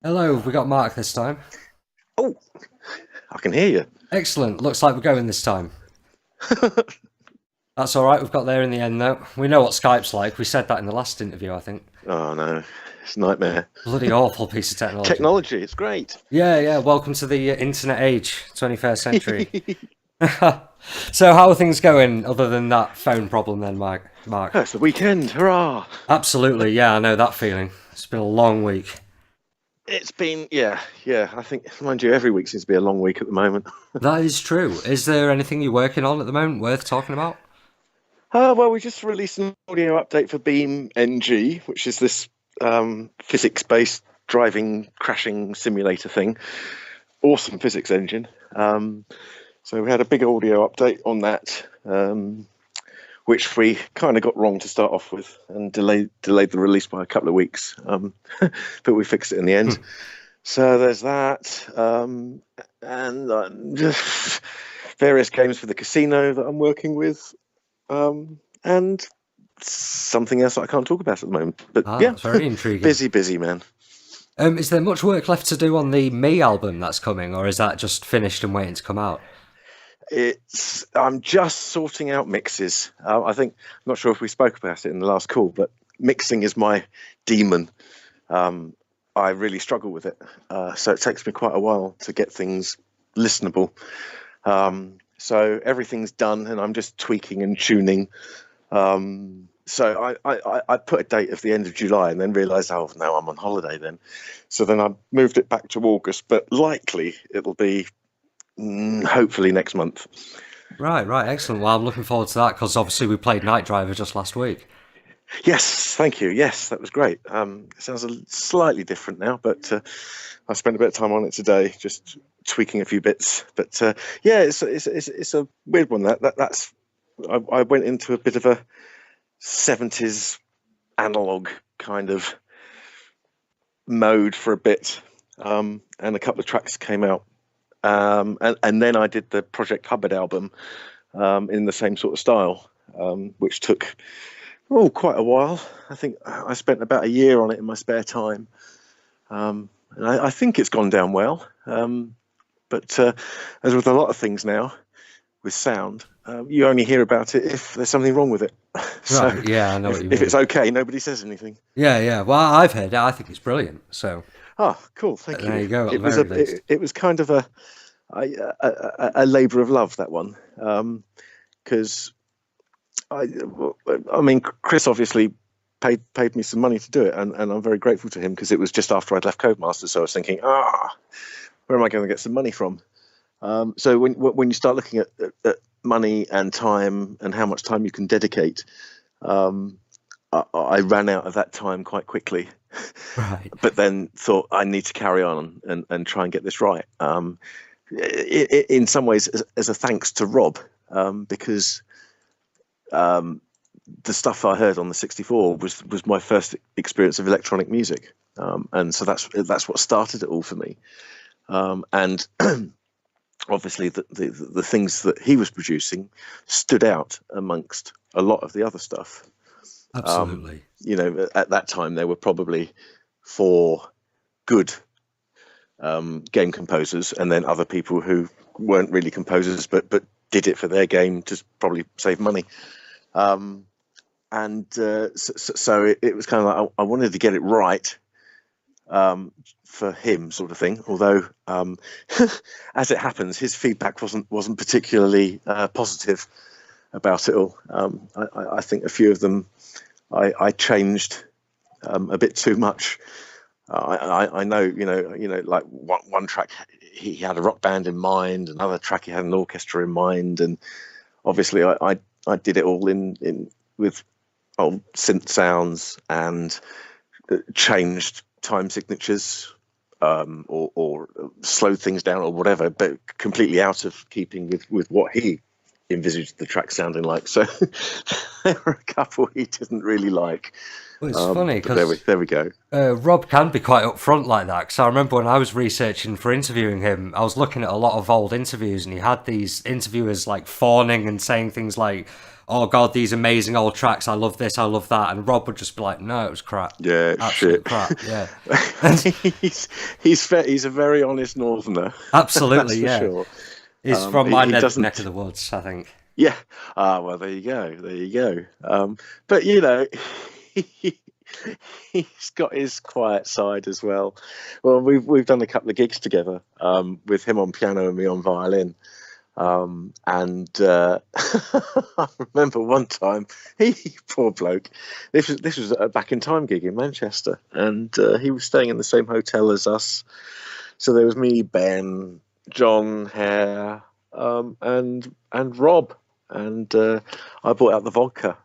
Hello, we got Mark this time. Oh, I can hear you. Excellent. Looks like we're going this time. That's all right. We've got there in the end, though. We know what Skype's like. We said that in the last interview, I think. Oh no, it's a nightmare. Bloody awful piece of technology. Technology, it's great. Yeah, yeah. Welcome to the internet age, 21st century. So, how are things going other than that phone problem, then, Mike? Mark? It's the weekend, hurrah! Absolutely. Yeah, I know that feeling. It's been a long week. It's been, yeah. I think, mind you, every week seems to be a long week at the moment. That is true. Is there anything you're working on at the moment worth talking about? Well, we just released an audio update for Beam NG, which is this physics-based driving crashing simulator thing. Awesome physics engine. So we had a big audio update on that, which we kind of got wrong to start off with and delayed the release by a couple of weeks. But we fixed it in the end. So there's that, and just various games for the casino that I'm working with, and something else that I can't talk about at the moment. But yeah, That's very intriguing. busy man. Is there much work left to do on the Me album that's coming, or is that just finished and waiting to come out? I'm just sorting out mixes. I'm not sure if we spoke about it in the last call, but mixing is my demon. I really struggle with it, so it takes me quite a while to get things listenable. So everything's done, and I'm just tweaking and tuning. So I put a date of the end of July, and then realised, oh no, I'm on holiday then. So then I moved it back to August, but likely it'll be hopefully next month. Right, excellent. Well, I'm looking forward to that because obviously we played Night Driver just last week. Yes, thank you. Yes, that was great. It sounds slightly different now, but I spent a bit of time on it today, just tweaking a few bits. But yeah, it's a weird one. I went into a bit of a 70s analog kind of mode for a bit, and a couple of tracks came out. And then I did the Project Hubbard album in the same sort of style, which took quite a while. I think I spent about a year on it in my spare time, and I think it's gone down well. But as with a lot of things now with sound, you only hear about it if there's something wrong with it. So Right, yeah, I know what you if mean. it's okay, nobody says anything. Yeah. Well, I've heard it. I think it's brilliant. So Oh, cool! Thank there you. you go. At the It was very least. it was kind of a labour of love, that one, because I mean, Chris obviously paid me some money to do it, and I'm very grateful to him because it was just after I'd left Codemasters, so I was thinking, where am I going to get some money from? So when you start looking at money and time and how much time you can dedicate, I ran out of that time quite quickly. Right. But then thought I need to carry on and try and get this right. In some ways, as a thanks to Rob, because the stuff I heard on the 64 was my first experience of electronic music, and so that's what started it all for me. And obviously, the things that he was producing stood out amongst a lot of the other stuff. Absolutely. At that time there were probably 4 good game composers, and then other people who weren't really composers but did it for their game to probably save money. So it was kind of like I wanted to get it right for him, sort of thing. Although, as it happens, his feedback wasn't particularly positive about it all. I think a few of them I changed a bit too much. I know, like one track he had a rock band in mind, another track he had an orchestra in mind, and obviously I did it all in with old synth sounds and changed time signatures, or slowed things down or whatever, but completely out of keeping with what he envisaged the track sounding like. So there were a couple he didn't really like. Well, it's funny But because there we go. Rob can be quite upfront like that. Because I remember when I was researching for interviewing him, I was looking at a lot of old interviews, and he had these interviewers like fawning and saying things like, oh god, these amazing old tracks, I love this, I love that, and Rob would just be like, no, it was crap. Yeah, Absolute shit. crap. Yeah. He's a very honest northerner. Absolutely, That's for yeah. sure. He's from my He neck of doesn't. the woods, I think. Yeah. Ah, well, there you go. There you go. But you know, he, he's got his quiet side as well. Well, we've done a couple of gigs together, with him on piano and me on violin. And I remember one time, poor bloke. This was a Back in Time gig in Manchester, and he was staying in the same hotel as us. So there was me, Ben, John, Hare, and Rob. And I brought out the vodka.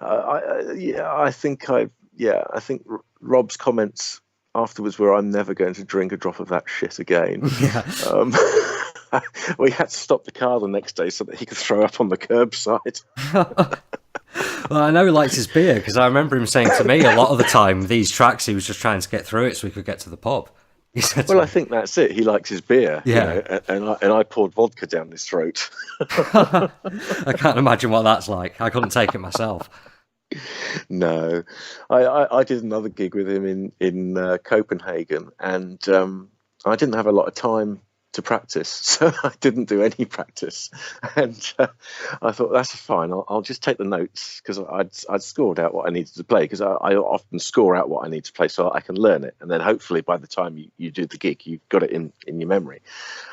I think Rob's comments afterwards were, "I'm never going to drink a drop of that shit again." Yeah. We had to stop the car the next day so that he could throw up on the curbside. Well, I know he likes his beer because I remember him saying to me a lot of the time, these tracks, he was just trying to get through it so we could get to the pub. He said to Well, me. I think that's it. He likes his beer, Yeah. and I poured vodka down his throat. I can't imagine what that's like. I couldn't take it myself. No, I did another gig with him in Copenhagen, and I didn't have a lot of time to practice, so I didn't do any practice. And I thought, that's fine. I'll just take the notes, because I'd scored out what I needed to play, because I often score out what I need to play so I can learn it, and then hopefully by the time you do the gig, you've got it in your memory.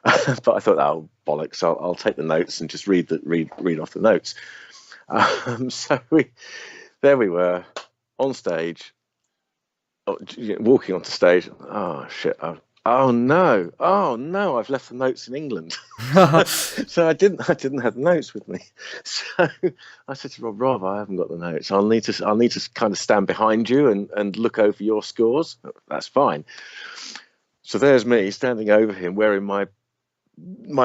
But I thought, oh bollocks, I'll take the notes and just read off the notes. So there we were on stage, walking onto stage. Oh shit! Oh no! I've left the notes in England. So I didn't have the notes with me. So I said to Rob, I haven't got the notes. I'll need to kind of stand behind you and look over your scores. That's fine. So there's me standing over him, wearing my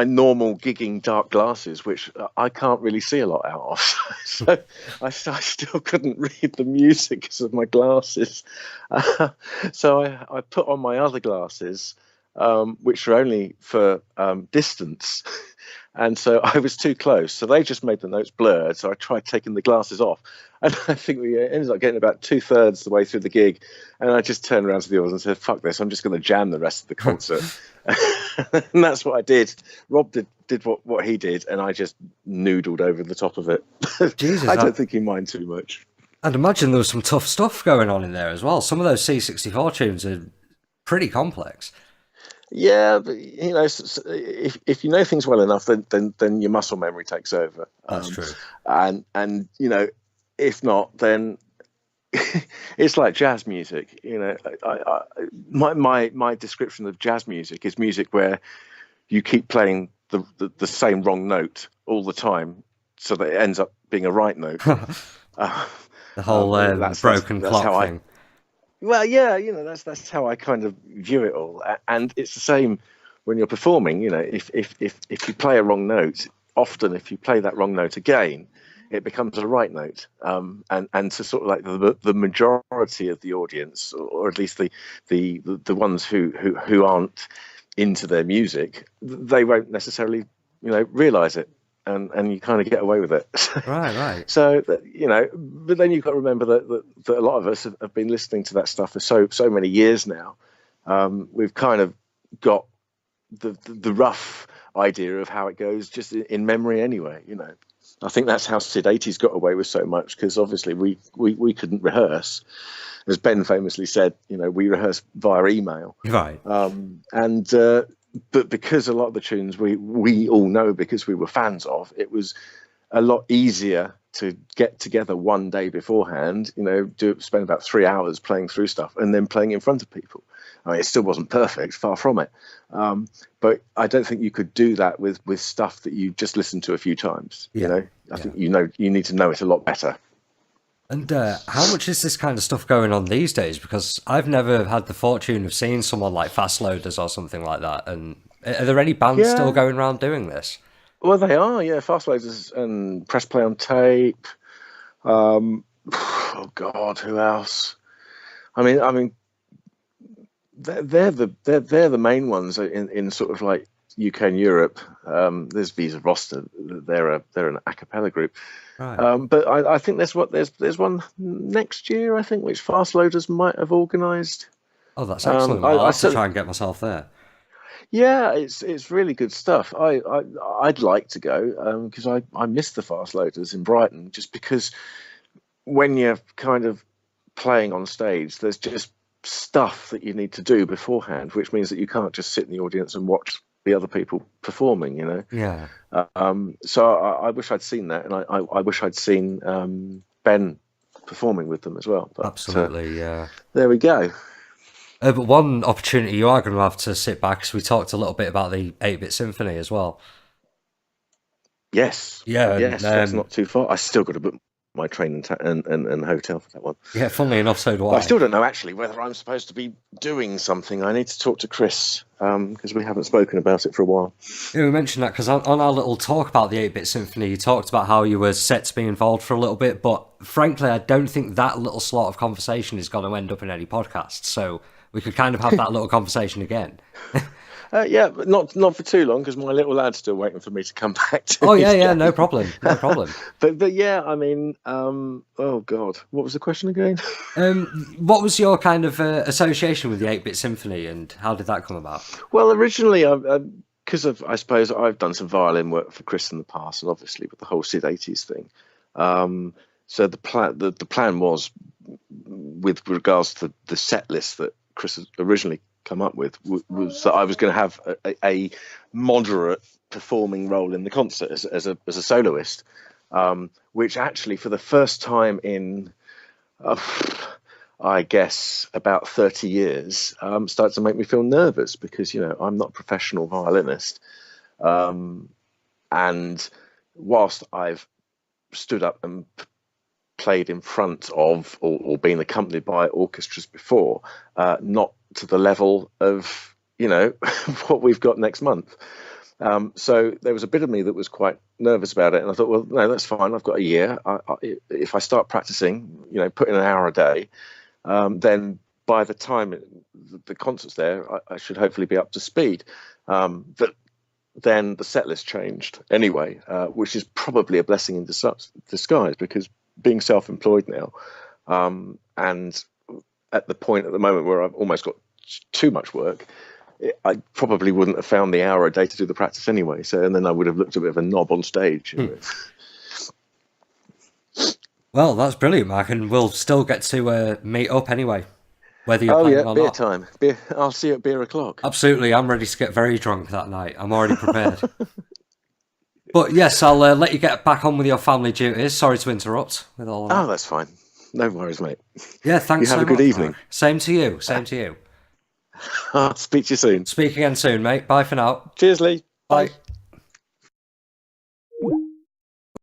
normal gigging dark glasses, which I can't really see a lot out of. So I still couldn't read the music because of my glasses. So I put on my other glasses, which are only for distance. And so I was too close. So they just made the notes blurred. So I tried taking the glasses off. And I think we ended up getting about 2/3 the way through the gig. And I just turned around to the audience and said, fuck this, I'm just going to jam the rest of the concert. And that's what I did. Rob did what he did, and I just noodled over the top of it. Jesus, I don't think he minded too much. I'd imagine there was some tough stuff going on in there as well. Some of those C64 tunes are pretty complex. Yeah, but you know, if you know things well enough, then your muscle memory takes over. That's true. And you know, if not, then it's like jazz music. You know, my description of jazz music is music where you keep playing the same wrong note all the time, so that it ends up being a right note. The whole broken clock thing. Well, yeah, you know, that's how I kind of view it all. And it's the same when you're performing. You know, if you play a wrong note, often if you play that wrong note again, it becomes a right note. And to sort of like the majority of the audience, or at least the ones who aren't into their music, they won't necessarily, you know, realize it. And you kind of get away with it. Right. So, you know, but then you've got to remember that a lot of us have been listening to that stuff for so many years now. We've kind of got the rough idea of how it goes just in memory anyway, you know. I think that's how Sid 80's got away with so much, because obviously we couldn't rehearse. As Ben famously said, you know, we rehearsed via email. Right. But because a lot of the tunes we all know because we were fans of, it was a lot easier to get together one day beforehand, you know, spend about 3 hours playing through stuff and then playing in front of people. I mean, it still wasn't perfect, far from it. But I don't think you could do that with stuff that you just listened to a few times. Yeah. You know, I think, you know, you need to know it a lot better. And how much is this kind of stuff going on these days? Because I've never had the fortune of seeing someone like Fast Loaders or something like that. And are there any bands still going around doing this? Well, they are, yeah. Fast Loaders and Press Play on Tape. Oh God, who else? I mean, they're the main ones in sort of like UK and Europe, there's Visa Roster. They're an a cappella group. Right. But I think there's one next year, I think, which Fast Loaders might have organised. Oh, that's excellent. I'll have to try and get myself there. Yeah, it's really good stuff. I'd like to go because I miss the Fast Loaders in Brighton, just because when you're kind of playing on stage, there's just stuff that you need to do beforehand, which means that you can't just sit in the audience and watch the other people performing, you know. Yeah. So I wish I'd seen that, and I wish I'd seen Ben performing with them as well. But, absolutely, yeah. There we go. But one opportunity you are going to have to sit back, because we talked a little bit about the 8-Bit Symphony as well. Yes. Yeah. Yes, that's not too far. I still got to book my train and hotel for that one. Yeah, funnily enough, so do I. I still don't know actually whether I'm supposed to be doing something. I need to talk to Chris because we haven't spoken about it for a while. Yeah, we mentioned that because on our little talk about the 8-Bit Symphony, you talked about how you were set to be involved for a little bit, but frankly, I don't think that little slot of conversation is going to end up in any podcast, so we could kind of have that little conversation again. Yeah, but not for too long, because my little lad's still waiting for me to come back to. Oh yeah, no problem. but yeah, I mean, oh god, what was the question again? What was your kind of association with the 8-Bit Symphony, and how did that come about? Well, originally, because I suppose I've done some violin work for Chris in the past, and obviously with the whole Sid 80s thing. So the plan was, with regards to the set list that Chris had originally come up with, was that I was going to have a moderate performing role in the concert as a soloist, which actually for the first time in I guess about 30 years started to make me feel nervous, because I'm not a professional violinist, and whilst I've stood up and played in front of or been accompanied by orchestras before, not to the level of what we've got next month. So there was a bit of me that was quite nervous about it, and I thought, well, no, that's fine. I've got a year. If I start practicing, put in an hour a day, then by the time the concert's there, I should hopefully be up to speed. But then the set list changed anyway, which is probably a blessing in disguise, because being self-employed now, and at the point at the moment where I've almost got too much work, I probably wouldn't have found the hour a day to do the practice anyway. So, and then I would have looked a bit of a knob on stage. Well, that's brilliant, Mark, and we'll still get to meet up anyway, whether you're playing or beer not. Time. I'll see you at beer o'clock. Absolutely, I'm ready to get very drunk that night. I'm already prepared. But yes, I'll let you get back on with your family duties. Sorry to interrupt with all of that. Oh, that's fine. No worries, mate. Yeah, thanks so much. You have a good evening. Mark. Same to you. Same to you. I'll speak to you soon. Speak again soon, mate. Bye for now. Cheers, Lee. Bye.